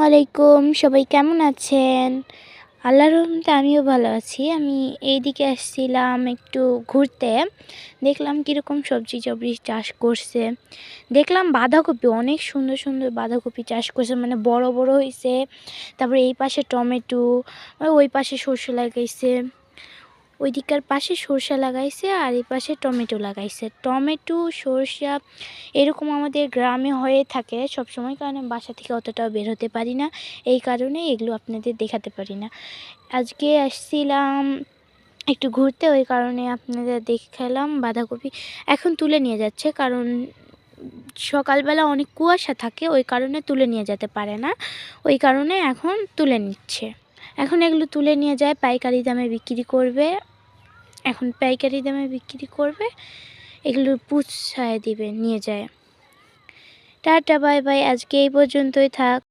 আলাইকুম, সবাই কেমন আছেন? আল্লাহর রহমতে আমিও ভালো আছি। আমি এইদিকে আসছিলাম একটু ঘুরতে। দেখলাম কীরকম সবজি-টবজি চাষ করছে। দেখলাম বাঁধাকপি অনেক সুন্দর, সুন্দর বাঁধাকপি চাষ করছে, মানে বড়, বড় হইছে। তারপরে এই পাশে টমেটো, ওই পাশে সরষে লাগাইছে। ওই দিককার পাশে সরষা লাগাইছে আর এই পাশে টমেটো লাগাইছে। টমেটো, সরষা এরকম আমাদের গ্রামে হয়ে থাকে সবসময়, কারণ আমি বাসা থেকে অতটাও বের হতে পারি না। এই কারণেই এগুলো আপনাদের দেখাতে পারি না। আজকে আসছিলাম একটু ঘুরতে, ওই কারণে আপনাদের দেখালাম বাঁধাকপি। এখন তুলে নিয়ে যাচ্ছে, কারণ সকালবেলা অনেক কুয়াশা থাকে, ওই কারণে তুলে নিয়ে যেতে পারে না। ওই কারণে এখন তুলে নিচ্ছে। এখন এগুলো তুলে নিয়ে যায় পাইকারি দামে বিক্রি করবে। এখন পাইকারি দামে বিক্রি করবে, এগুলো পুষায় দিবে নিয়ে যায়। টাটা বাই বাই, আজকে এই পর্যন্তই থাক।